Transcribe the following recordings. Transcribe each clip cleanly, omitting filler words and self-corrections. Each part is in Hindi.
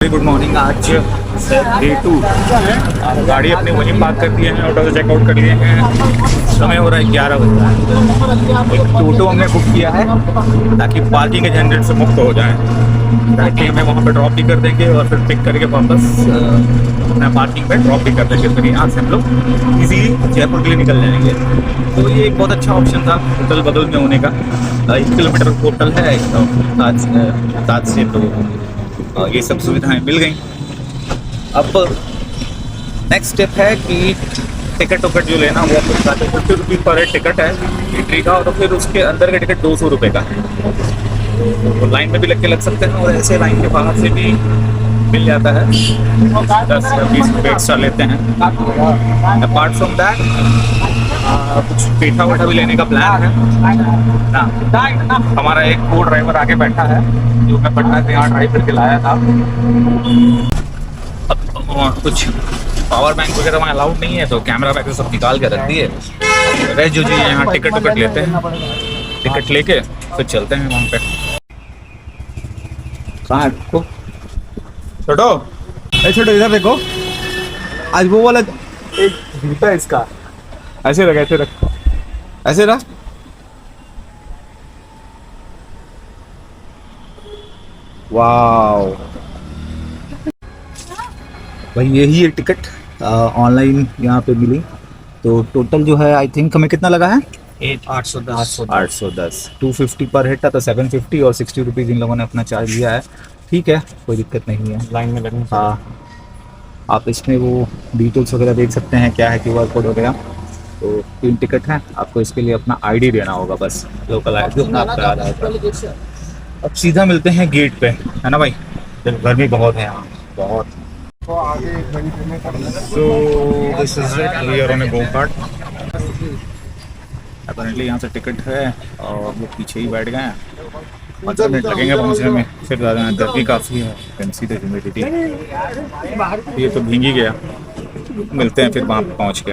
Good morning. आज डे 2 गाड़ी अपनी वहीं पार्क कर दिए हैं, ऑटो से चेकआउट कर लिए हैं। समय हो रहा है 11 बजे। एक टोटो हमने बुक किया है ताकि पार्किंग के झंझट से मुक्त हो जाए। ताकि हमें वहाँ पर ड्रॉप भी कर देंगे और फिर पिक करके वापस अपना पार्किंग पे ड्रॉप भी कर देंगे। फिर यहाँ से हम लोग इजीली जयपुर के लिए निकल जाएंगे। तो ये एक बहुत अच्छा ऑप्शन था होटल बगल में होने का। 1 किलोमीटर होटल है ताज से, तो ये सब सुविधाएं मिल गई। अब नेक्स्ट स्टेप है कि टिकट जो लेना वो आपको 50 रुपये पर हेड टिकट है एंट्री का, और फिर उसके अंदर का टिकट 200 रुपये का है। तो लाइन में भी लग सकते हैं और ऐसे लाइन के बाहर से भी मिल जाता है। 10-20 रुपये एक्स्ट्रा लेते हैं। अपार्ट फ्रॉम दैट कुछ पेठा वेठा भी लेने का प्लान है ना। हमारा एक को ड्राइवर आगे बैठा है जो मैं पटना से यहाँ ड्राइव करके लाया था। अब कुछ पावर बैंक वगैरह वहाँ अलाउड नहीं है, तो कैमरा बैग सब निकाल के रख दिए। रेस्ट जो चीज़ यहाँ टिकट लेते हैं, टिकट लेके फिर चलते हैं वहाँ पे। कहाँ है को छोटो इधर देखो। आज वो वाला एक जूता है इसका, ऐसे रख। वाओ भाई, यही है टिकट ऑनलाइन यहाँ पे मिली। तो टोटल जो है आई थिंक हमें कितना लगा है 810 250 पर हेड था, तो 750 और 60 रुपीज़ इन लोगों ने अपना चार्ज लिया है। ठीक है, कोई दिक्कत नहीं है। लाइन में लगने। हाँ, आप इसमें वो डिटेल्स वगैरह देख सकते हैं, क्या है QR कोड वगैरह। तो 3 टिकट हैं, आपको इसके लिए अपना ID देना होगा, बस लोकल ID अपना आपका आधार कार्ड। अब सीधा मिलते हैं गेट पे, है ना भाई। गर्मी बहुत है यहाँ, बहुत। So this is it, we are on a go kart. Apparently यहाँ से टिकट है और वो पीछे ही बैठ गए हैं। 15 मिनट लगेंगे पहुँचने में। फिर गर्मी काफ़ी है, कैंसी तो ह्यूमिडिटी, ये तो भीग ही गया। मिलते हैं फिर वहाँ पे पहुँच के।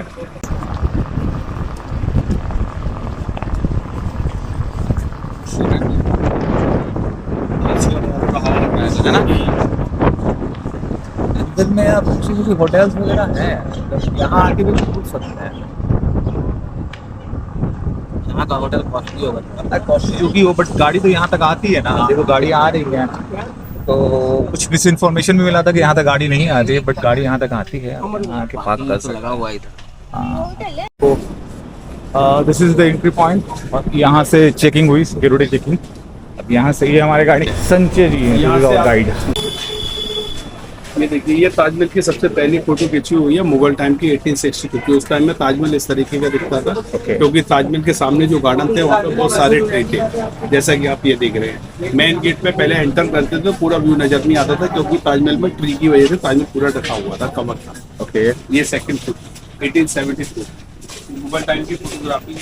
है ना, इधर में आप अच्छी होटल्स वगैरह हैं, यहाँ आके भी घूम सकते हैं। यहाँ का होटल कॉस्टली होगा, कॉस्टली जो भी हो, बट गाड़ी तो यहाँ तक आती है ना। देखो गाड़ी आ रही है, तो कुछ मिस इन्फॉर्मेशन भी मिला था कि यहाँ तक गाड़ी नहीं आती है, बट गाड़ी यहाँ तक आती है। यहाँ के पार्क कर सकते लगा हुआ इधर। तो this is the entry point, और यहाँ से चेकिंग हुई, सिक्योरिटी चेकिंग। अब यहाँ से ये हमारे गाड़ी संजय जी हैं गाइड। ये देखिए, ये ताजमहल की सबसे पहली फोटो खींची हुई है मुगल टाइम की 1862। उस टाइम में ताजमहल इस तरीके का दिखता था, क्योंकि ताजमहल के सामने जो गार्डन थे वहाँ पे बहुत सारे ट्री थे, जैसा कि आप ये देख रहे हैं। मेन गेट पे पहले एंटर करते थे पूरा व्यू नजर नहीं आता था, क्योंकि ताजमहल में ट्री की वजह से ताजमहल पूरा ढका हुआ था, कवर था। ओके, ये सेकंड फोटो 1872 मुगल टाइम की फोटोग्राफी।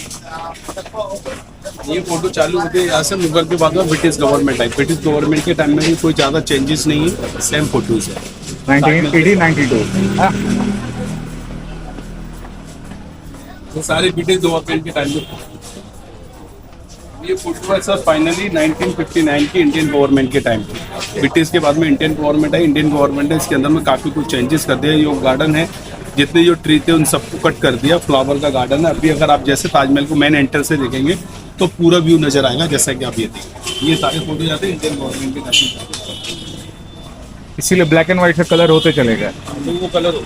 ये फोटो चालू होती है यहाँ से मुगल के बाद में ब्रिटिश गवर्नमेंट आई। ब्रिटिश गवर्नमेंट के टाइम में भी कोई ज़्यादा चेंजेस नहीं है, सेम फोटोज है। 1892 ये सारे ब्रिटिश गवर्नमेंट के टाइम में। ये फोटो है सर फाइनली 1959 की इंडियन गवर्नमेंट के टाइम की। ब्रिटिश के बाद में इंडियन गवर्नमेंट है। इंडियन गवर्नमेंट ने इसके अंदर में काफ़ी कुछ चेंजेस कर दिया। ये गार्डन है, जितने जो ट्री थे उन सबको कट कर दिया, फ्लावर का गार्डन है। अभी अगर आप जैसे ताजमहल को मेन एंटर से देखेंगे तो पूरा व्यू नजर आएगा, जैसा कि आप ये देखें। ये सारे फोटो जाते हैं इंडियन गवर्नमेंट के टाइम, इसीलिए ब्लैक एंड व्हाइट का कलर होते चले गए। तो वो कलर हो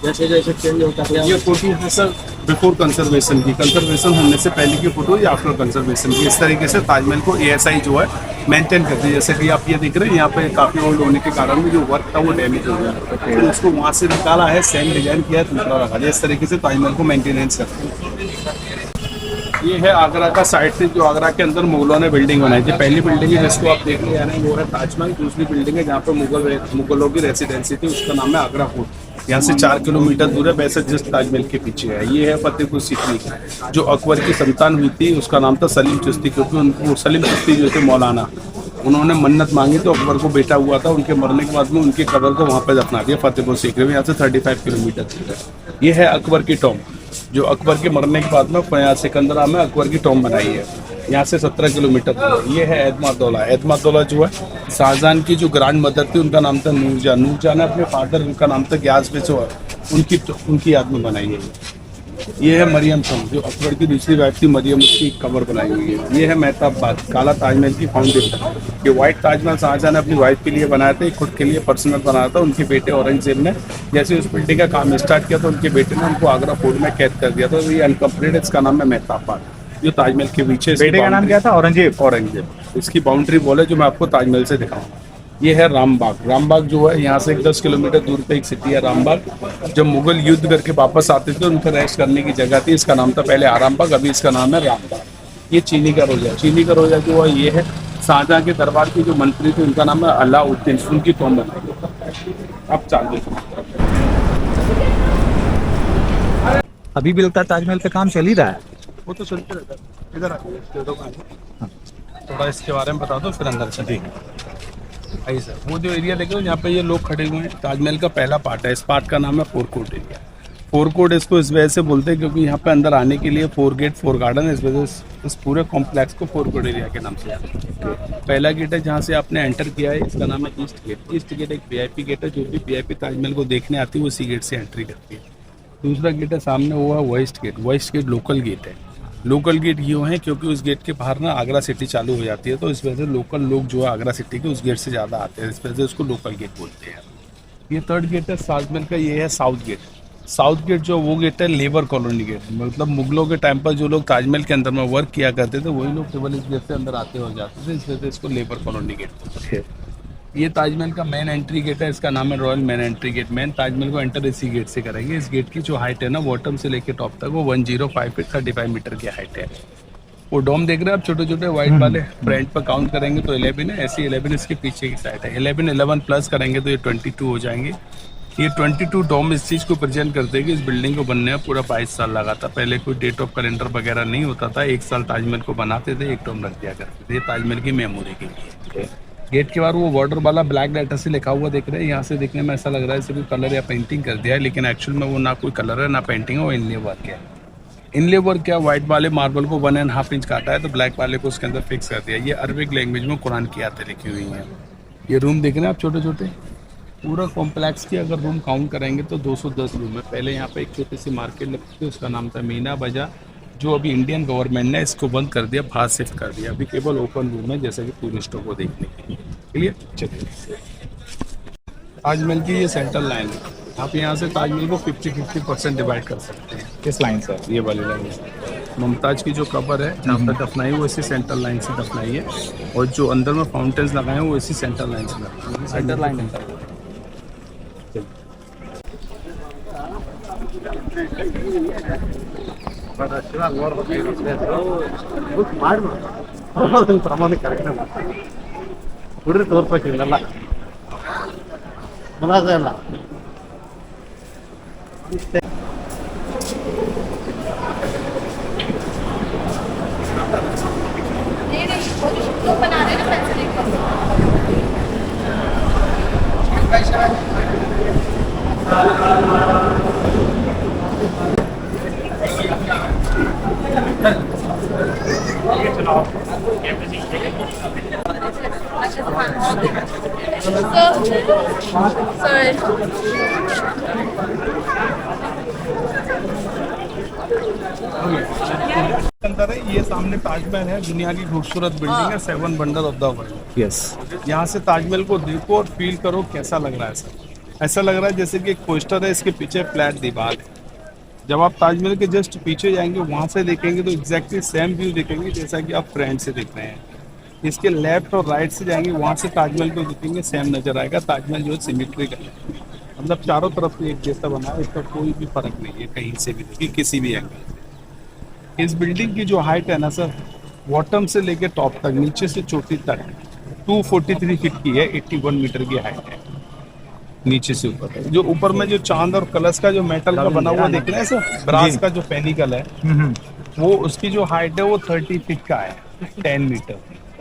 जैसे जैसे चेंज होता है। ये फोटो है सर बिफोर कंजर्वेशन की, कंजर्वेशन होने से पहले की फोटो या आफ्टर कंजर्वेशन की। इस तरीके से ताजमहल को ASI जो है मेंटेन करती है। जैसे कि आप ये देख रहे हैं, यहाँ पे काफ़ी ओल्ड होने के कारण में जो वर्क था वो डैमेज हो गया, तो उसको वहाँ से निकाला है, सेम डिजाइन किया है, दूसरा रखा है। इस तरीके से ताजमहल को मेंटेनेंस करते हैं। ये है आगरा का साइड से, जो आगरा के अंदर मुगलों ने बिल्डिंग बनाई थी। पहली बिल्डिंग है जिसको आप देखने जा रहे हैं वो है ताजमहल। दूसरी बिल्डिंग है जहाँ पर मुगलों की रेसिडेंसी थी, उसका नाम है आगरा फोर्ट। यहाँ से 4 किलोमीटर दूर है, वैसे जस्ट ताजमहल के पीछे है। ये है फतेहपुर सीकरी, जो अकबर की संतान हुई थी, उसका नाम था सलीम चिश्ती, क्योंकि उनको सलीम चिश्ती जो थे मौलाना, उन्होंने मन्नत मांगी तो अकबर को बेटा हुआ था। उनके मरने के बाद में उनके कब्र को वहाँ पर दफना दिया फतेहपुर सीकरी में। यहाँ से 35 किलोमीटर दूर है। ये है अकबर की टॉम, जो अकबर के मरने के बाद में सिकंदरा में अकबर की टॉम बनाई है। यहाँ से 17 किलोमीटर दूर है। ये है एतमादौला। एतमादौला जो है शाहजहां की जो ग्रैंड मदर थी उनका नाम था नूरजहां। नूरजहां ने अपने फादर उनका नाम था गयास जो है उनकी याद में बनाई है। ये है मरियम सम जो अकबर की दूसरी वाइफ थी मरियम, उसकी कब्र बनाई हुई है। ये है मेहताब बाग, काला ताजमहल की फाउंडेशन। ये व्हाइट ताजमहल शाहजहां ने अपनी वाइफ के लिए बनाया था, खुद के लिए पर्सनल बनाया था। उनके बेटे औरंगजेब ने जैसे उस बिल्डिंग का काम स्टार्ट किया तो उनके बेटे ने उनको आगरा फोर्ट में कैद कर दिया था। तो ये अनकम्प्लीटेड, इसका नाम है मेहताब बाग, जो ताजमहल के पीछे। बेटे का नाम क्या था? औरंगजेब। औरंगजेब। इसकी बाउंड्री वॉल है जो मैं आपको ताजमहल से दिखाऊंगा। ये है रामबाग। रामबाग जो है यहाँ से 10 किलोमीटर दूर पे एक सिटी है रामबाग। जब मुगल युद्ध करके वापस आते थे उनका रेस्ट करने की जगह थी। इसका नाम था पहले आरामबाग, अभी इसका नाम है रामबाग। ये चीनी का रोजा। चीनी का रोजा जो है ये है शाहजहां के दरबार के जो मंत्री थे उनका नाम है अलाउद्दीन, उनकी टॉम बनाई। अब चांदी अभी भी लगता है ताजमहल पे काम चल ही रहा है। वो तो चलते रहता है। इधर आ थोड़ा इसके बारे में बता दो फिर अंदर चलेंगे। आई सर, वो जो एरिया देख रहे हो यहाँ पे ये लोग खड़े हुए हैं, ताजमहल का पहला पार्ट है। इस पार्ट का नाम है four court area. Four court इसको इस वजह से बोलते हैं क्योंकि यहाँ पे अंदर आने के लिए 4 गेट 4 गार्डन है, इस वजह से इस पूरे कॉम्प्लेक्स को फोर कोर्ट एरिया के नाम से जाते हैं। पहला गेट है जहाँ से आपने एंटर किया है, इसका नाम है ईस्ट गेट। ईस्ट गेट एक वीआईपी गेट है, जो भी वीआईपी ताजमहल को देखने आती है वो इसी गेट से एंट्री करती है। दूसरा गेट है सामने, वो है west gate. West gate local gate है। लोकल गेट यूँ है क्योंकि उस गेट के बाहर ना आगरा सिटी चालू हो जाती है, तो इस वजह से लोकल लोग जो है आगरा सिटी के उस गेट से ज़्यादा आते हैं, इस वजह से उसको लोकल गेट बोलते हैं। ये थर्ड गेट है ताजमहल का, ये है साउथ गेट। साउथ गेट जो वो गेट है लेबर कॉलोनी गेट, मतलब मुगलों के टाइम पर जो लोग ताजमहल के अंदर में वर्क किया करते थे वही लोग केवल इस गेट से अंदर आते हो जाते थे, इस वजह से इसको लेबर कॉलोनी गेट बोलते हैं। ये ताजमहल का मेन एंट्री गेट है, इसका नाम है royal main entry gate. Main Taj Mahal को एंटर इसी गेट से करेंगे। इस गेट की जो हाइट है ना बॉटम से लेकर टॉप तक वो 105 फीट 35 मीटर की हाइट है। वो डोम देख रहे हैं आप छोटे छोटे व्हाइट वाले, फ्रंट पर काउंट करेंगे तो 11 है, ऐसे 11 इसके पीछे की साइड है। 11 प्लस करेंगे तो ये 22 हो जाएंगे। ये 22 डोम इस चीज़ को प्रेजेंट करते हैं कि इस बिल्डिंग को बनने में पूरा 22 साल लगा था। पहले कोई डेट ऑफ कैलेंडर वगैरह नहीं होता था, 1 साल ताजमहल को बनाते थे, 1 डोम रख दिया करते थे। ये ताजमहल की मेमोरी के लिए। गेट के बाहर वो बॉर्डर वाला ब्लैक लेटर से लिखा हुआ देख रहे हैं, यहाँ से देखने में ऐसा लग रहा है जैसे कोई कलर या पेंटिंग कर दिया है, लेकिन एक्चुअल में वो ना कोई कलर है ना पेंटिंग है, वो इनले वर्क है। इनले वर्क क्या, व्हाइट वाले मार्बल को 1.5 इंच काटा है तो ब्लैक वाले को उसके अंदर फिक्स कर दिया। ये अरबिक लैंग्वेज में कुरान की आयतें लिखी हुई हैं। ये रूम देख रहे हैं आप छोटे छोटे, पूरा कॉम्प्लेक्स की अगर रूम काउंट करेंगे तो 210 रूम है। पहले यहाँ पे एक छोटी सी मार्केट लगती थी, उसका नाम था मीना बाजार, जो अभी इंडियन गवर्नमेंट ने इसको बंद कर दिया, बाहर शिफ्ट कर दिया। अभी केवल ओपन रूम है जैसे कि टूरिस्टों को देखने के लिए। चलिए चलिए, ताजमहल की ये सेंट्रल लाइन है। आप यहाँ से ताजमहल को 50-50% डिवाइड कर सकते हैं। किस लाइन से? ये वाली लाइन से मुमताज की जो कब्र है जहाँ पर दफनाई वो इसी सेंट्रल लाइन से दफनाई है, और जो अंदर में फाउंटेन्स लगाए हैं वो इसी सेंट्रल लाइन से लगाए हैं। सेंट्रल लाइन है। ಪ್ರಮಾಣ ಕರೆಕ್ಟ್ ಹುಡ್ರಿ ತೋರ್ಬೇಕಿಲ್ಲ ಮುಲಾಜ ಇಲ್ಲ बना रहे ना sorry. अंदर है, ये सामने ताजमहल है, दुनिया की खूबसूरत बिल्डिंग है, 7 wonder of the world. Yes. यहाँ से ताजमहल को देखो और फील करो कैसा लग रहा है सर। ऐसा लग रहा है जैसे कि एक पोस्टर है, इसके पीछे फ्लैट दीवार है। जब आप ताजमहल के जस्ट पीछे जाएंगे वहाँ से देखेंगे तो एग्जैक्टली सेम व्यू देखेंगे जैसा कि आप फ्रंट से देख रहे हैं। इसके लेफ्ट और राइट से जाएंगे वहाँ से ताजमहल को देखेंगे, सेम नजर आएगा। ताजमहल जो है सिमेट्रिकल है, मतलब चारों तरफ से एक जैसा बना है, इसका कोई भी फर्क नहीं है कहीं से भी देखिए, किसी भी एंगल से। इस बिल्डिंग की जो हाइट है ना सर, बॉटम से लेके टॉप तक, नीचे से चोटी तक 243 फीट की है, 81 मीटर की हाइट है नीचे से ऊपर तक। जो ऊपर में जो चांद और कलश का जो मेटल का बना हुआ देख रहे हैं सर, ब्रास का जो पेनिकल है, वो उसकी जो हाइट है वो 30 फीट का है, 10 मीटर।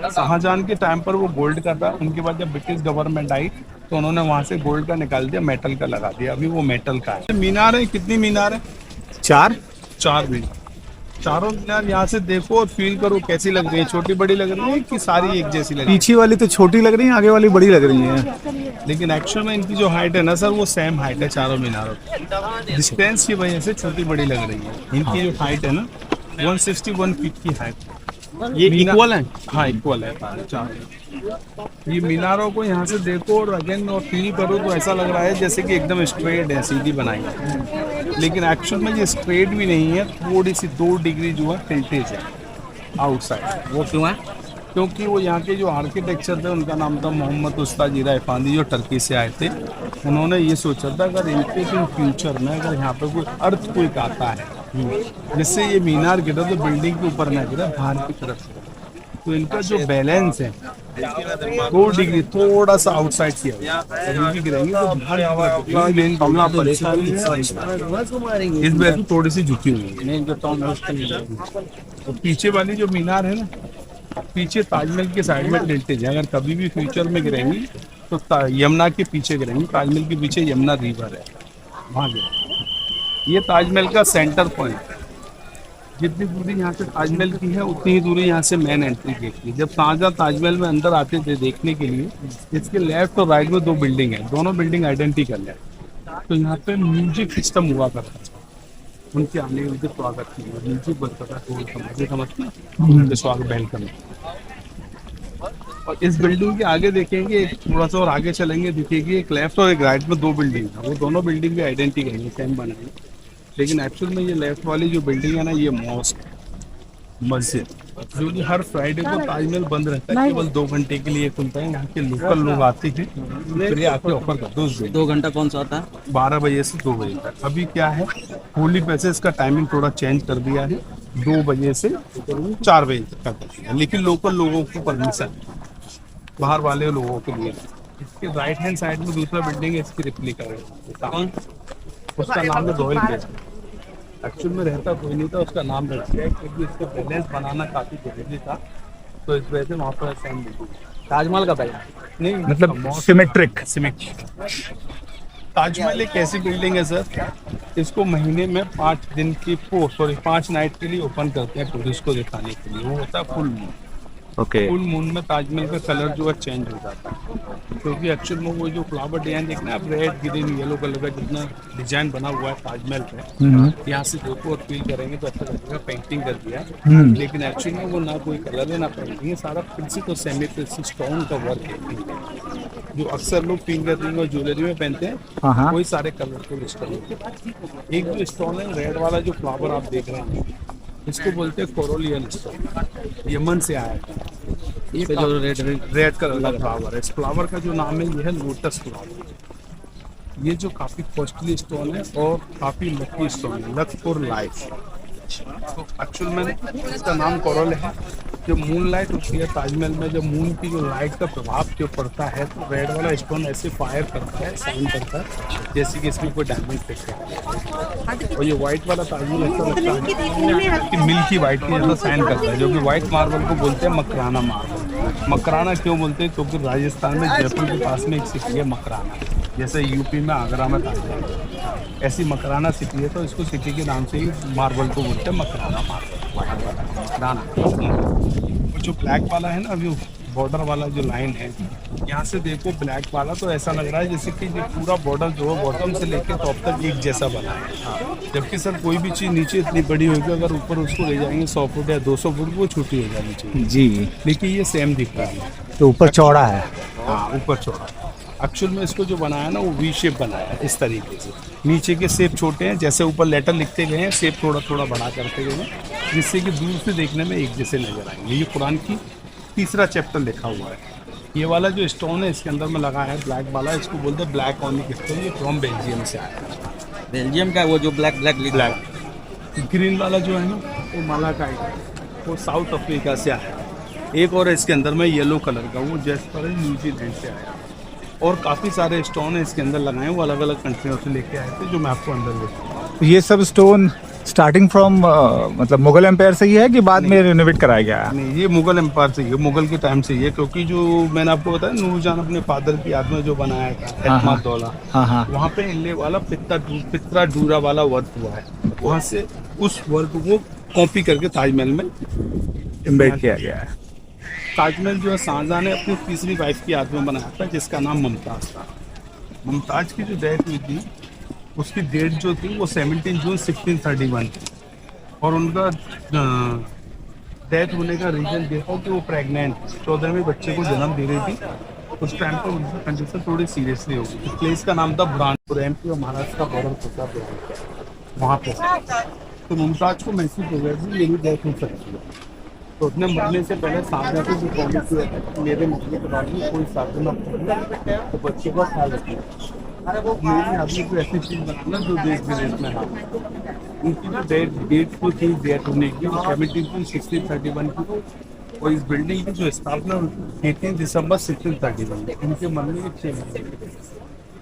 शाहजहां के टाइम पर वो गोल्ड का था, उनके बाद जब ब्रिटिश गवर्नमेंट आई तो उन्होंने वहां से गोल्ड का निकाल दिया, मेटल का लगा दिया। अभी वो मेटल का है। मीनार है, कितनी मीनार है? 4 4 मीनार। चारों मीनार यहाँ से देखो और फील करो कैसी लग रही है, छोटी बड़ी लग रही है कि सारी एक जैसी लग रही पीछे वाली तो छोटी लग रही है, आगे वाली बड़ी लग रही है। है। लेकिन एक्चुअल में इनकी जो हाइट है ना सर, वो सेम हाइट है चारों मीनारों की। डिस्टेंस की वजह से छोटी बड़ी लग रही है। इनकी जो हाइट है ना 161 फीट की हाइट। ये इक्वल है। हाँ इक्वल है चारों। ये मीनारों को यहाँ से देखो और अगेन और फील करो तो ऐसा लग रहा है जैसे कि एकदम स्ट्रेट है, सीधी बनाई है। लेकिन एक्चुअल में ये स्ट्रेट भी नहीं है, थोड़ी सी 2 डिग्री जो है टिल्टेज है आउटसाइड। वो क्यों है? क्योंकि वो यहाँ के जो आर्किटेक्चर थे उनका नाम था मोहम्मद उस्ताद ईरा इफांदी, जो टर्की से आए थे। उन्होंने ये सोचा था अगर इनके फ्यूचर में अगर यहाँ पे कोई अर्थक्वेक आता है जिससे ये मीनार गिरा तो बिल्डिंग के ऊपर ना गिरा, बाहर की तरफ से, तो इनका जो बैलेंस है 2 डिग्री थोड़ा सा आउटसाइड किया कभी भी गिरेंगे तो बाहर मेन मामला परेशानी इस वजह से थोड़ी सी झुकी हुई है। मेन जो टाउन है उसके लिए। तो पीछे वाली जो मीनार है ना, पीछे ताजमहल के साइड में टिल्टेज है। अगर कभी भी फ्यूचर में गिरेंगी तो यमुना के पीछे गिरेंगी। ताजमहल के पीछे यमुना रिवर है, वहाँ गिरेंगी। ये ताजमहल का सेंटर पॉइंट। जितनी दूरी यहाँ से ताजमहल की है उतनी ही दूरी यहाँ से मेन एंट्री गेट की। जब शाहजहां ताजमहल में अंदर आते थे देखने के लिए, इसके लेफ्ट और राइट में 2 बिल्डिंग है, दोनों बिल्डिंग आइडेंटिकल है। तो यहाँ पे म्यूजिक सिस्टम हुआ करता था, उनके आने उनके स्वागत के लिए म्यूजिक बजता था, ढोल समझते उनके स्वागत वेलकम। और इस बिल्डिंग के आगे देखेंगे, थोड़ा सा और आगे चलेंगे, दिखेगी एक लेफ्ट और एक राइट में 2 बिल्डिंग है। वो दोनों बिल्डिंग भी आइडेंटिकल है, सेम बनाई, लेकिन एक्चुअल में ये लेफ्ट वाली जो बिल्डिंग है ना, ये मॉस्क मस्जिद, जो कि हर फ्राइडे को ताजमहल बंद रहता है, केवल 2 घंटे के लिए खुलता है। यहाँ के लोकल लोग आते हैं, फिर ये आके ऑफर करते हैं 2 घंटा कौन सा होता है? 12 बजे से 2 बजे तक। अभी क्या है, होली पैसेज का टाइमिंग थोड़ा चेंज कर दिया है, 2 बजे से 4 बजे तक कर दिया है, लेकिन लोकल लोगों को परमिशन, बाहर वाले लोगों के लिए। इसके राइट हैंड साइड में दूसरा बिल्डिंग है, इसकी रिप्लिका है, उसका नाम है रॉयल प्लेस। एक्चुअल में रहता कोई नहीं था, उसका नाम रख दिया क्योंकि इसको बैलेंस बनाना काफी जरूरी था, तो इस वजह से वहाँ पर सेम ताजमहल का पहला नहीं, मतलब सिमेट्रिक। ताजमहल एक ऐसी बिल्डिंग है सर, इसको महीने में 5 दिन की 5 नाइट के लिए ओपन करते हैं टूरिस्ट को दिखाने के लिए। वो होता है full moon. Okay. Full moon में ताजमहल का कलर जो है चेंज हो जाता है, क्योंकि एक्चुअल में वो जो फ्लावर डिजाइन देखना आप, रेड ग्रीन येलो कलर का जितना डिजाइन बना हुआ है ताजमहल पे, यहाँ से देखो और फील करेंगे तो अच्छा लगेगा पेंटिंग कर दिया है। लेकिन एक्चुअल में वो ना कोई कलर है ना पेंटिंग है, सारा प्रिंसी तो सेमी प्रिंसी स्टोन का वर्क है, जो अक्सर लोग फिंगर रिंग और ज्वेलरी में पहनते हैं, कोई सारे कलरफुल स्टोन। एक जो स्टोन है रेड वाला जो फ्लावर आप देख रहे हैं, इसको बोलते हैं कोरोलियन स्टोन, यमन से आया है। ये जो रेड कलर का फ्लावर है, इस फ्लावर का जो नाम है ये है लोटस फ्लावर। ये जो काफी कॉस्टली स्टोन है और काफी लकी स्टोन है, लक फॉर लाइफ। तो एक्चुअल में इसका नाम कोरल है। जो मून लाइट होती है ताजमहल में, जब मून की जो लाइट का प्रभाव जो पड़ता है तो रेड वाला स्टोन ऐसे फायर करता है, साइन करता है जैसे कि इसमें कोई डायमंड फिक्स है। और ये व्हाइट वाला ताजमहल ऐसा लगता है कि मिल्की वाइट की जैसा साइन करता है, जो कि व्हाइट मार्बल को बोलते हैं मकराना मार्बल। मकराना क्यों बोलते हैं? क्योंकि राजस्थान में जयपुर के पास में एक सिटी है मकराना, जैसे यूपी में आगरा में ताजमहल, ऐसी मकराना सिटी है, तो इसको सिटी के नाम से ही मार्बल को बोलते हैं मकराना मार्बल। मकराना जो ब्लैक वाला है ना, अभी बॉर्डर वाला जो लाइन है, यहाँ से देखो ब्लैक वाला तो ऐसा लग रहा है जैसे कि ये पूरा बॉर्डर जो है बॉटम से लेकर टॉप तक एक जैसा बना है। जबकि सर कोई भी चीज़ नीचे इतनी बड़ी होगी, अगर ऊपर उसको ले जाएंगे 100 फुट या 200 फुट, वो छोटी हो जानी चाहिए जी, लेकिन ये सेम दिख रहा है, तो ऊपर चौड़ा है। हाँ ऊपर चौड़ा। एक्चुअल में इसको जो बनाया ना वो वी शेप बनाया है इस तरीके से। नीचे के शेप छोटे हैं, जैसे ऊपर लेटर लिखते गए हैं शेप थोड़ा थोड़ा बड़ा करते गए हैं, जिससे कि दूर से देखने में एक जैसे नजर आएंगे। ये कुरान की 3रा चैप्टर लिखा हुआ है। ये वाला जो स्टोन है इसके अंदर में लगा है ब्लैक वाला, इसको बोलते हैं ब्लैक ऑनिक स्टोन। ये फ्रॉम बेल्जियम से आया है। बेल्जियम का वो जो ब्लैक ग्रीन वाला जो है ना वो मालाकाइट है, वो साउथ अफ्रीका से आया है। एक और इसके अंदर में येलो कलर का, वो जैस्पर है, न्यूजीलैंड से आया। और काफ़ी सारे स्टोन है इसके अंदर लगाए, वो अलग अलग कंट्रियों से लेके आए थे, जो मैं आपको अंदर देखूँ। ये सब स्टोन स्टार्टिंग फ्रॉम मतलब मुगल एम्पायर से ही है कि बाद में रिनोवेट कराया गया है? नहीं, ये मुगल एम्पायर से ही है, मुगल के टाइम से ही है, क्योंकि जो मैंने आपको बताया नूरजहां अपने फादर की याद में जो बनाया था एतमादौला, वहाँ पे इनले वाला पित्रा डूरा वाला वर्क हुआ है। वहाँ से उस वर्क को कॉपी करके ताजमहल में इम्बेड किया गया है। ताजमहल जो है शाहजहां ने अपनी तीसरी वाइफ की याद में बनाया था, जिसका नाम मुमताज था। मुमताज की जो डेथ हुई थी उसकी डेट जो थी वो 17 जून 1631 थी, और उनका डेथ होने का रीजन ये था कि वो प्रेग्नेंट 14वें बच्चे को जन्म दे रही थी। उस टाइम पर उनकी कंडीशन थोड़ी सीरियसली हो गई। तो प्लेस का नाम था बुरहानपुर, एमपी और महाराष्ट्र का बॉर्डर होता है वहाँ पे। तो मुमताज को महसूस हो गया कि मेरी डेथ हो सकती है, तो उसने मरने से पहले शाहजहां को जो प्रॉमिस किया था कि मेरे मरने के बाद में कोई शादी मत करना, तो बच्चे का ख्याल रखना। मेरी आदमी को ऐसी चीज बनाना जो देश विदेश में हाँ। उनकी जो डेट को थी डेथ होने की 17 जून 1631 की, और इस बिल्डिंग की जो स्थापना 18 दिसंबर 1631, उनके मरने के 6 महीने।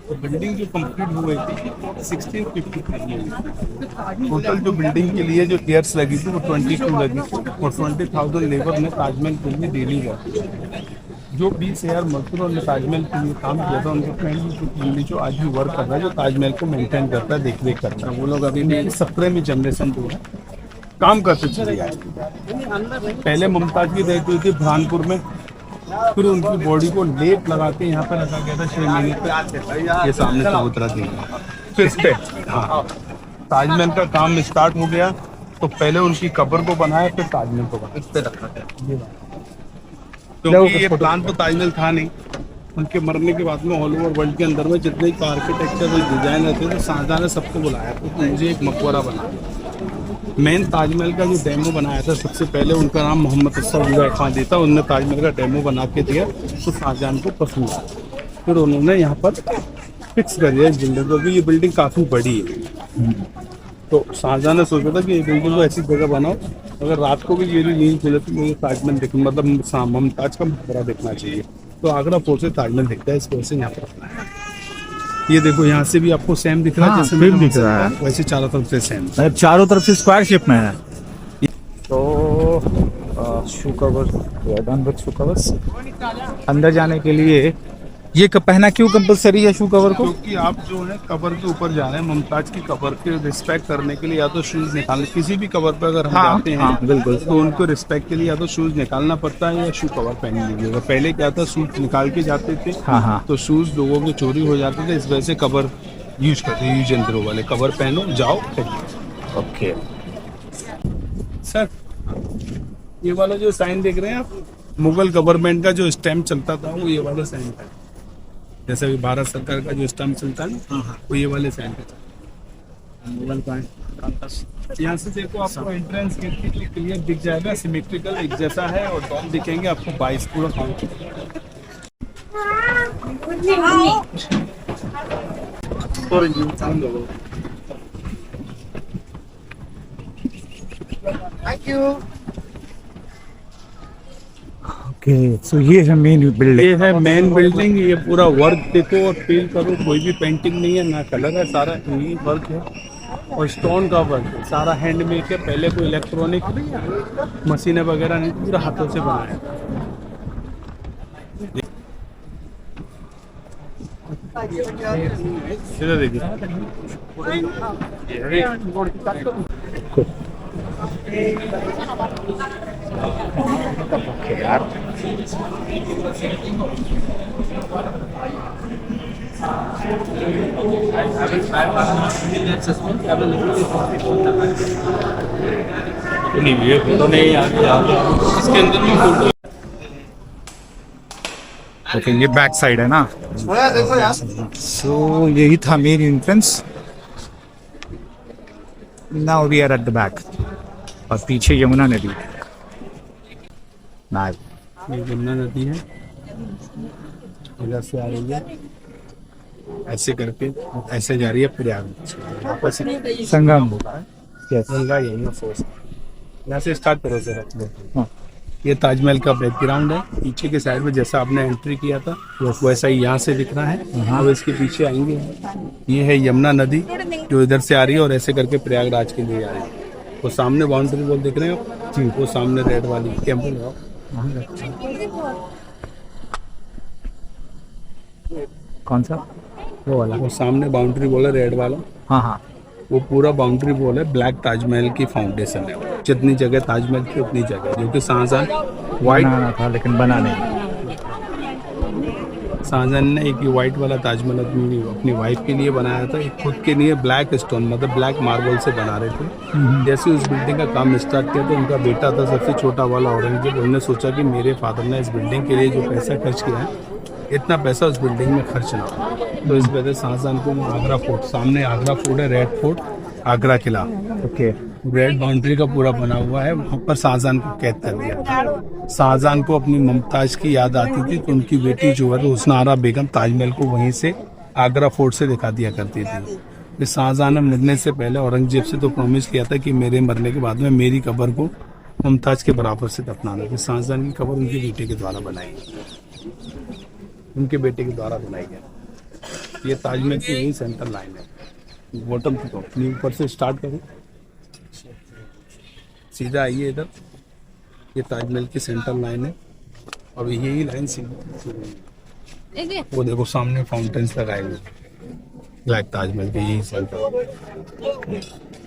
तो बिल्डिंग जो कंप्लीट हो गई थी 1653 में। टोटल जो बिल्डिंग के लिए जो ईयर्स लगी थी वो 22 लगी थी, और 20,000 लेबर ने ताजमहल के लिए डेली वर्क। जो 20,000 मजदूरों ने ताजमहल के लिए काम किया था, उनके फैमिली जो आज भी वर्क कर रहा है, जो ताजमहल को मेंटेन करता है, देख रेख करता है, वो लोग अभी भी 17वीं जनरेशन जो है काम करते चले आए। पहले मुमताज की डेथ हुई थी बुरहानपुर में, फिर उनकी बॉडी को लेप लगा के यहाँ पे रखा गया था 6 महीने तक। ये सामने चबूतरा थी, फिर इस पे हाँ ताजमहल का काम स्टार्ट हो गया। तो पहले उनकी कब्र को बनाया, फिर ताजमहल को बनाया, इस पे रखा गया। क्योंकि ये प्लान तो ताजमहल था नहीं। उनके मरने के बाद में ऑल ओवर वर्ल्ड के अंदर में जितने भी आर्किटेक्चर डिजाइन रहते थे, शाहजहां ने सबको बुलाया था कि मुझे एक मकबरा बना। मेन ताजमहल का जो डेमो बनाया था सबसे पहले, उनका नाम मोहम्मद असद खान था। उन्होंने ताजमहल का डेमो बना के दिया, तो शाहजहां को पसंद आया। फिर उन्होंने यहाँ पर फिक्स कर दिया इस बिल्डिंग को, क्योंकि ये बिल्डिंग काफ़ी बड़ी है। तो शाहजहां ने सोचा था कि ये बिल्डिंग को ऐसी जगह बनाओ, अगर रात को भी ये नींद खुले तो मुझे ताजमहल देख, मतलब मुमताज का मकबरा देखना चाहिए। तो आगरा फोर्ट से ताजमहल दिखता है, इस वजह से यहाँ पर अपना है। ये देखो यहाँ से भी आपको सेम दिख रहा है, हाँ, जैसे सेम दिख रहा है, वैसे चारों तरफ से सेम। चारों तरफ से स्क्वायर शेप में है। तो शू कवर शू कवर्स अंदर जाने के लिए ये पहना क्यों कंपलसरी है शू कवर को? क्योंकि आप जो है कबर के ऊपर जा रहे हैं, मुमताज की कबर के रिस्पेक्ट करने के लिए या तो शूज निकालने, किसी भी कबर पर अगर हम जाते हैं बिल्कुल, तो उनको रिस्पेक्ट के लिए या तो शूज निकालना पड़ता है या शू कवर पहन लीजिएगा। पहले क्या था, शूज निकाल के जाते थे, तो शूज लोगों के चोरी हो जाते थे, इस वजह से कबर यूज करते हैं। यूज एंड थ्रो वाले कबर पहनो, जाओ। ओके सर, ये वाला जो साइन देख रहे हैं आप, मुगल गवर्नमेंट का जो स्टैम्प चलता था वो ये वाला साइन था। जैसे अभी भारत सरकार का जो स्टैम्प चलता है ना, वो ये वाले साइन पे मुगल का है। यहाँ से देखो आपको एंट्रेंस गेट क्लियर दिख जाएगा, सिमेट्रिकल एक जैसा है, और डॉम दिखेंगे आपको 22 पूरा काउंट। Thank you. ओके, सो ये है मेन बिल्डिंग। ये है मेन बिल्डिंग। ये पूरा वर्क देखो और फील करो, कोई भी पेंटिंग नहीं है ना कलर है, सारा यही वर्क है, और स्टोन का वर्क है, सारा हैंडमेड है। पहले कोई इलेक्ट्रॉनिक मशीनें वगैरह नहीं, पूरा हाथों से बनाया। इधर देखिए, यार ये फोटो नहीं इसके अंदर में फोटो। ओके, ये बैक साइड है ना। देखो यार, सो यही था main entrance. Now we are at the back, और पीछे यमुना नदी। नाइस, ये यमुना नदी है, इधर से आ रही है, ऐसे करके ऐसे जा रही है प्रयाग वापस संगम। गंगा, यही फोर्स। यहाँ से स्टार्ट करो सर। हाँ। ये ताजमहल का बैकग्राउंड है, पीछे के साइड में जैसा आपने एंट्री किया था वैसा ही यहाँ से दिख रहा है। अब इसके पीछे आएंगे, ये है यमुना नदी जो इधर से आ रही है और ऐसे करके प्रयागराज के लिए आ रही है। वो सामने बाउंड्री वॉल देख रहे हो जी, वो सामने रेड वाली टेम्पल है। कौन सा? वो वाला? वो सामने बाउंड्री वॉल है रेड वाला, हाँ हाँ, वो पूरा बाउंड्री वॉल है, ब्लैक ताजमहल की फाउंडेशन है। जितनी जगह ताजमहल की उतनी जगह, जो कि शाहजहां वाइट बनाना था लेकिन बना नहीं। शाहजहां ने एक वाइट वाला ताजमहल अपनी वाइफ के लिए बनाया था, एक खुद के लिए ब्लैक स्टोन मतलब ब्लैक मार्बल से बना रहे थे। जैसे उस बिल्डिंग का काम स्टार्ट किया तो उनका बेटा था सबसे छोटा वाला औरंगजेब, उन्होंने सोचा कि मेरे फादर ने इस बिल्डिंग के लिए जो पैसा खर्च किया है, इतना पैसा उस बिल्डिंग में खर्च ना हो। तो इस वजह से शाहजहां को आगरा फोर्ट, सामने आगरा फोर्ट है, रेड फोर्ट, आगरा किला, ओके। रेड बाउंड्री का पूरा बना हुआ है, वहाँ पर शाहजहां को कैद कर दिया था। शाहजहां को अपनी मुमताज की याद आती थी तो उनकी बेटी जो है हुस्न आरा बेगम ताजमहल को वहीं से आगरा फोर्ट से दिखा दिया करती थी। फिर शाहजहां ने मरने से पहले औरंगजेब से तो प्रॉमिस किया था कि मेरे मरने के बाद में मेरी कब्र को मुमताज के बराबर से दफनाना। फिर शाहजहां की कब्र उनके बेटे के द्वारा बनाई गई, उनके बेटे के द्वारा बनाई गई। ये ताजमहल की यही सेंट्रल लाइन है, बॉटम से टॉप, ऊपर से स्टार्ट करूँ, सीधा आइए इधर, ये ताजमहल की सेंट्रल लाइन है और यही लाइन सीधी, वो देखो सामने फाउंटेन्स लगाए हुए ब्लैक ताजमहल के, यही सेंटर।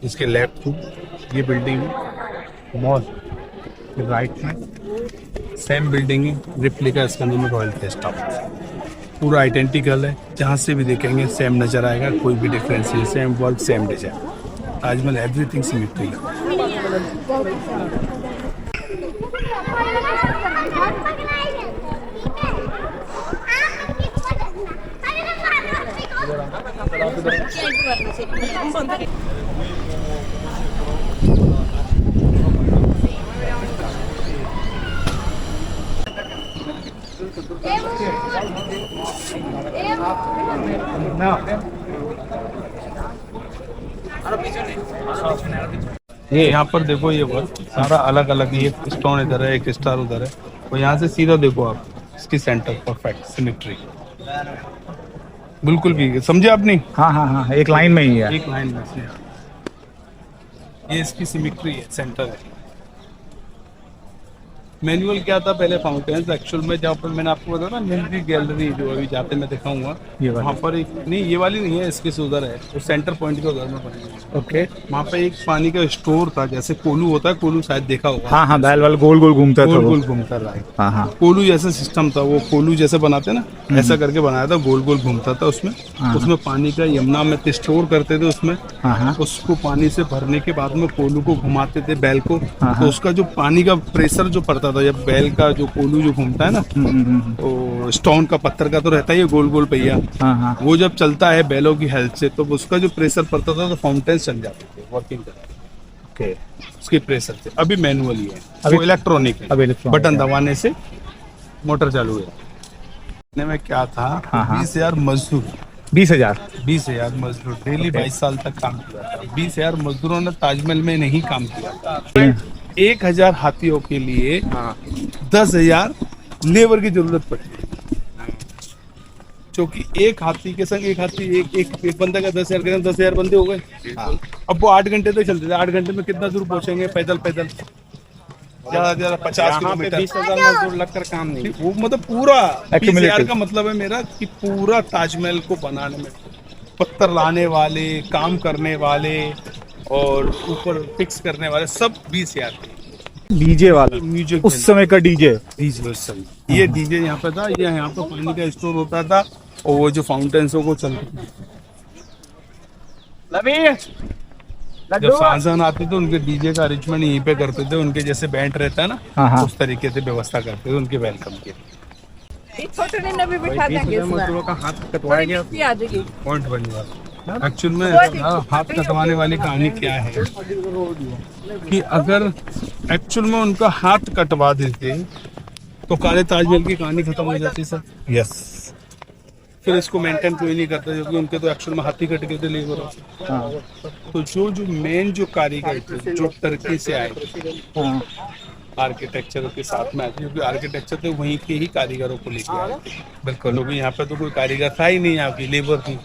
इसके लेफ्ट ये बिल्डिंग है मॉल, राइट में सेम बिल्डिंग है रिप्लिका, इसका नाम है रॉयल गेस्ट हाउस। पूरा आइडेंटिकल है, जहाँ से भी देखेंगे सेम नजर आएगा, कोई भी डिफरेंस नहीं, same work same design. Taj Mahal everything symmetry है। ये यहाँ पर देखो, ये वर्क सारा अलग अलग, ये स्टोन इधर है, एक स्टार उधर है, और यहाँ से सीधा देखो आप इसकी सेंटर परफेक्ट सिमेट्री, बिल्कुल भी समझे आपने? हाँ हाँ हाँ, एक लाइन में ही है। एक लाइन में से ये इसकी सिमेट्री है, सेंटर है। मैनुअल क्या था पहले फाउंटेन्स, एक्चुअल में जहाँ पर मैंने आपको बताया ना मिलिट्री गैलरी जो अभी जाते मैं दिखाऊंगा, ये वाली? वहाँ पर एक नहीं, ये वाली नहीं है, इसके से उधर है, वो सेंटर पॉइंट के उधर में बनेगा। ओके। वहाँ पे एक पानी का स्टोर था, जैसे कोलू होता है, कोलू शायद देखा होगा। हाँ हाँ, बैल वाला गोल गोल घूमता था गोल वो। गोल घूमता रहा है। हाँ हाँ कोलू जैसा सिस्टम था, वो कोलू जैसे बनाते ना, ऐसा करके बनाया था, गोल गोल घूमता था उसमें। उसमें पानी का यमुना में स्टोर करते थे उसमें, हाँ हाँ उसको पानी से भरने के बाद में कोलू को घुमाते थे, बैल को, तो उसका जो पानी का प्रेशर जो पड़ता था, जब बैल का जो कोलू जो घूमता है ना, तो स्टोन का पत्थर का तो रहता है ये गोल गोल पहिया, हाँ हाँ। वो जब चलता है बैलों की हेल्प से, तो उसका जो प्रेशर पड़ता था तो फाउंटेन चल जाते थे वर्किंग करते, ओके। उसके प्रेशर से। अभी मैनुअली है, अभी वो इलेक्ट्रॉनिक है, अभी इलेक्ट्रॉनिक बटन है। दबाने से मोटर चालू है। इतने में क्या था, हाँ, हाँ। 20,000 मजदूर, 20,000। 20,000 मजदूर डेली 22 साल तक काम किया था। 20,000 मजदूरों ने ताजमहल में नहीं काम किया था। 1,000 हाथियों के लिए 10,000 लेबर की जरूरत पड़ी, क्योंकि एक हाथी के संग एक हाथी एक बंदा का 10,000 के 10,000 बंदे हो गए। अब वो 8 घंटे तक चलते थे, 8 घंटे में कितना दूर पहुंचेंगे पैदल पैदल, ज्यादा से ज्यादा 50 किलोमीटर। 20,000 मजदूर लगकर काम नहीं। वो मतलब पूरा 20,000 Accumulative। का मतलब है मेरा कि पूरा ताजमहल को बनाने में पत्थर लाने वाले, काम करने वाले और ऊपर फिक्स करने वाले सब 20,000 थे। डीजे वाला, म्यूजिक उस समय का डीजे। डीजे उस समय, ये डीजे यहाँ पे था, ये यहाँ पे पानी का स्टोर होता था और वो जो फाउंटेन्स को चलते थे। जब शाहजहां आते थे उनके डीजे का अरेंजमेंट यहीं पे करते थे, उनके जैसे बैंड रहता है ना, हाँ, हाँ। उस तरीके से व्यवस्था करते थे उनके वेलकम के। छोटे दिन भी बिठा देंगे इसमें। मजदूरों का हाथ कटवाया गया। भी आ जाएगी। पॉइंट बनी बात। एक्चुअल में हाथ कटवाने वाली कहानी क्या है कि अगर एक्चुअल में उनका हाथ कटवा देते तो काले ताजमहल की कहानी खत्म हो जाती सर। यस। फिर इसको मेंटेन कोई नहीं करता, क्योंकि उनके तो एक्चुअल में हाथी कट गए थे लेबर। तो जो मेन जो कारीगर थे जो टर्की से आए थे, आर्किटेक्चर के साथ में आती है, क्योंकि आर्किटेक्चर तो वहीं के ही कारीगरों को लेके आए थे। बिल्कुल। क्योंकि यहाँ पे तो कोई कारीगर था ही नहीं, यहाँ की लेबर थी।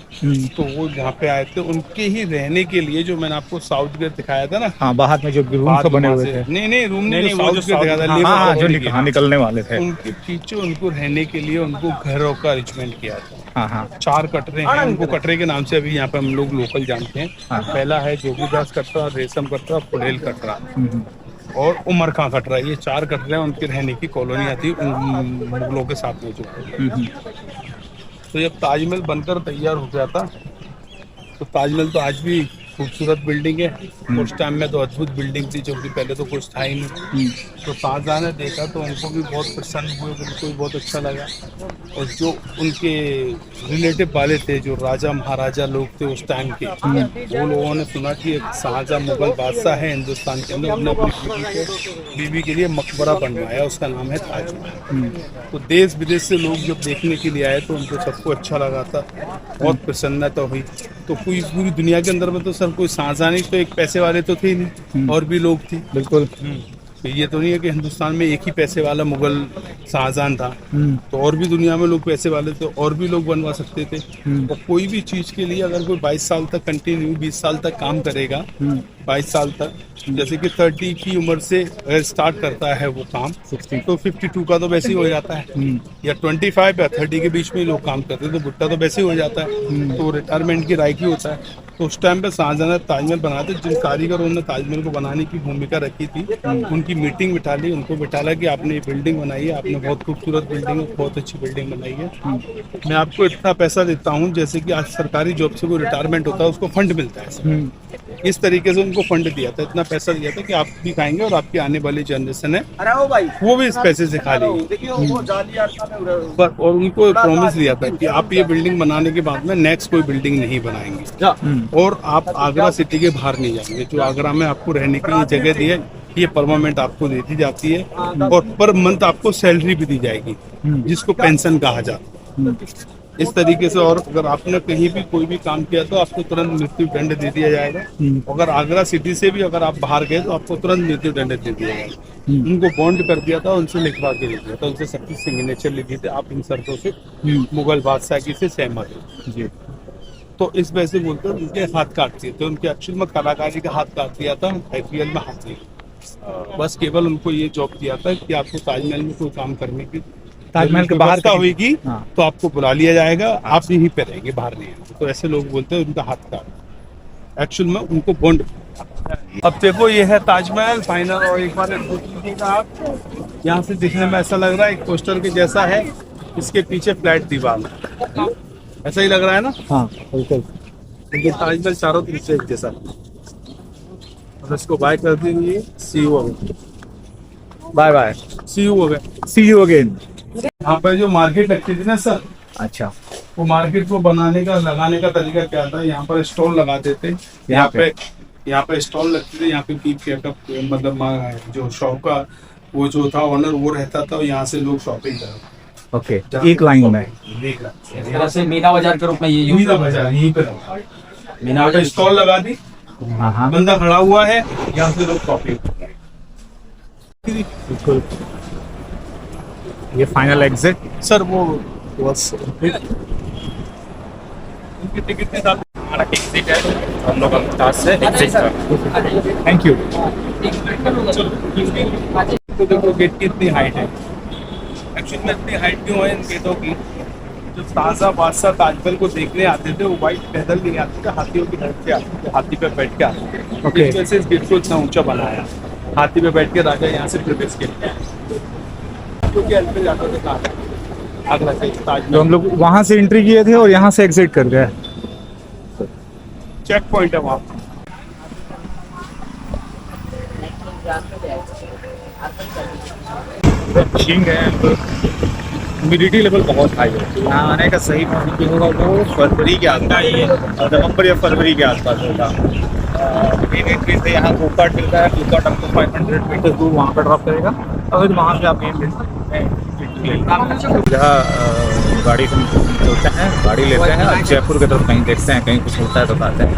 तो वो जहाँ पे आए थे उनके ही रहने के लिए, जो मैंने आपको साउथ गेट दिखाया था ना, हाँ, बाहर में जो रूम बाद सब बने वहाँ हुए से- थे। नहीं रूम नहीं, नहीं, जो वो साउथ जो गेट दिखाया था, हाँ, लेबर हाँ, जो कॉलोनी की। निकलने वाले थे। उनके पीछे उनको रहने के लिए उनको घरों का अरेंजमेंट किया था। हाँ हाँ 4 कटरे हैं, उनको कटरे के नाम से अभी यहाँ पे हम लोग लोकल जानते हैं। हाँ। पहला है जोगीदास कटरा, रेशम कटरा, फुलेल कटरा और उमर खां कटरा। ये 4 कटरे हैं, उनके रहने की कॉलोनियाँ थी मुगलों के साथ में जो। तो जब ताजमहल बनकर तैयार हो गया था, तो ताजमहल तो आज भी खूबसूरत बिल्डिंग है, उस टाइम में तो अद्भुत बिल्डिंग थी, जो कि पहले तो कुछ था ही नहीं। तो शाहजहां ने देखा तो उनको भी बहुत प्रसन्न हुए, उनको भी बहुत अच्छा लगा। और जो उनके रिलेटिव वाले थे, जो राजा महाराजा लोग थे उस टाइम के, वो लोगों ने सुना कि एक शाहजहां मुगल बादशाह है हिंदुस्तान के अंदर, उन्होंने अपनी बीवी के लिए मकबरा बनवाया, उसका नाम है ताजमहल। तो देश विदेश से लोग जब देखने के लिए आए तो उनको सबको अच्छा लगा था, बहुत प्रसन्नता हुई। तो पूरी दुनिया के अंदर में तो सर कोई शाहजहां नहीं, तो एक पैसे वाले तो थे ही नहीं, और भी लोग थे। बिल्कुल। तो ये तो नहीं है कि हिंदुस्तान में एक ही पैसे वाला मुगल शाहजहां था, तो और भी दुनिया में लोग पैसे वाले थे, और भी लोग बनवा सकते थे। और कोई भी चीज के लिए अगर कोई 22 साल तक कंटिन्यू 20 साल तक काम करेगा, 22 साल तक, जैसे कि 30 की उम्र से अगर स्टार्ट करता है वो काम, 60 तो 52 का तो वैसे ही हो जाता है, या 25 या 30 के बीच में लोग काम करते हैं तो बुढ़ा तो वैसे ही हो जाता है, तो रिटायरमेंट की राइट ही होता है। तो उस टाइम पे शाहजहां ने ताजमहल बनाया था। जिन कारीगरों ने ताजमहल को बनाने की भूमिका रखी थी, उनकी मीटिंग बिठा ली, उनको बिठाला कि आपने ये बिल्डिंग बनाई है, आपने बहुत खूबसूरत बिल्डिंग है, बहुत अच्छी बिल्डिंग बनाई है, मैं आपको इतना पैसा देता हूँ, जैसे कि आज सरकारी जॉब से कोई रिटायरमेंट होता है उसको फंड मिलता है, इस तरीके से उनको फंड दिया था, इतना पैसा दिया था कि आप भी खाएंगे और आपकी आने वाली जनरेशन है वो भी इस पैसे से खा लेगी। और उनको प्रॉमिस दिया था कि आप ये बिल्डिंग बनाने के बाद में नेक्स्ट कोई बिल्डिंग नहीं बनाएंगे, और आप आगरा सिटी के बाहर नहीं जाएंगे। जो आगरा में आपको रहने के लिए जगह दी है, ये परमानेंट आपको दे दी जाती है, और पर मंथ आपको सैलरी भी दी जाएगी, जिसको पेंशन कहा जाता है, इस तरीके से। और अगर आपने कहीं भी कोई भी काम किया तो आपको तुरंत मृत्यु दंड दे दिया जाएगा। अगर आगरा सिटी से भी अगर आप बाहर गए तो आपको तुरंत मृत्यु दंड दे दिया जाएगा। उनको बॉन्ड कर दिया था, उनसे लिखवा के दे दिया था, उनसे सबकी सिग्नेचर लिखी थी, आप इन शर्तों से मुगल बादशाह की से सहमत हो जी। तो इस वजह से बोलते हैं उनके हाथ काट दिए थे, उनके एक्चुअल में कलाकारी का हाथ काट दिया था, IPL में हाथ नहीं। बस केवल उनको ये जॉब दिया था कि आपको ताजमहल में कोई काम करने की, ताजमहल के बाहर का होगी तो आपको बुला लिया जाएगा, आप यहीं पे रहेंगे, बाहर नहीं आएंगे। तो ऐसे लोग बोलते हैं उनका हाथ काट, एक्चुअल में उनको बॉन्ड। अब देखो ये है ताजमहल फाइनल, और एक बार देखिएगा आप, यहाँ से दिखने में ऐसा लग रहा है एक पोस्टर के जैसा है, इसके पीछे फ्लैट दीवार है, ऐसा ही लग रहा है ना। हाँ बिल्कुल। ये ताजमहल चारों तरफ से एक जैसा, और इसको बाय कर दीजिए, see you again, bye bye, see you again, see you again. यहाँ पर जो मार्केट लगती थी ना सर, अच्छा, वो मार्केट को बनाने का लगाने का तरीका क्या था, यहाँ पर स्टॉल लगाते थे, यहाँ पे स्टॉल लगते थे, यहाँ पे मतलब जो शॉप का वो जो था ऑनर वो रहता था, और यहाँ से लोग शॉपिंग करते। ओके, एक लाइन में देख रहा इस तरह से मीना बाजार के रूप में ये यूज मीना बाजार यहीं पे लगा, मीना यहाँ पे स्टॉल लगा दी, हाँ हाँ बंदा खड़ा हुआ है, यहाँ से लोग शॉपिंग। बिल्कुल। ये फाइनल एग्जिट सर वो बस उनकी टिकट के साथ हमारा एग्जिट है, हम लोग अमिताभ से एग्जिट कर। Thank you. तो देखो गेट की इतनी हाइट है, एक्चुअली में इतनी हाइट क्यों है इन गेटों की, जो ताज़ा बादशाह ताजमहल को देखने आते थे वो वाइट पैदल नहीं आते थे, हाथियों की हेल्प से आते थे, हाथी पे बैठ के आते थे। Okay. इस वजह से इस गेट को इतना ऊंचा बनाया, हाथी पे बैठ के राजा यहाँ से प्रवेश किया, क्योंकि हेल्प पे जाते थे कहाँ आगरा से तो ताजमहल। हम लोग वहाँ से एंट्री किए थे और यहाँ से एग्जिट कर गए। चेक पॉइंट है वहाँ। झींग है, ह्यूमिडिटी लेवल बहुत हाई है। यहाँ आने का सही मौसम जो होगा वो फरवरी के आसपास ही है, नवंबर या फरवरी के आसपास होगा। मेन एंट्री से यहाँ गो कार्ट मिलता है, गो कार्ट हमको 500 मीटर दूर वहाँ पर ड्रॉप करेगा, और फिर वहाँ से आप मेन जहाँ गाड़ी से चलते हैं, गाड़ी लेते हैं, जयपुर की तरफ कहीं देखते हैं, कहीं कुछ होता है तो आते हैं।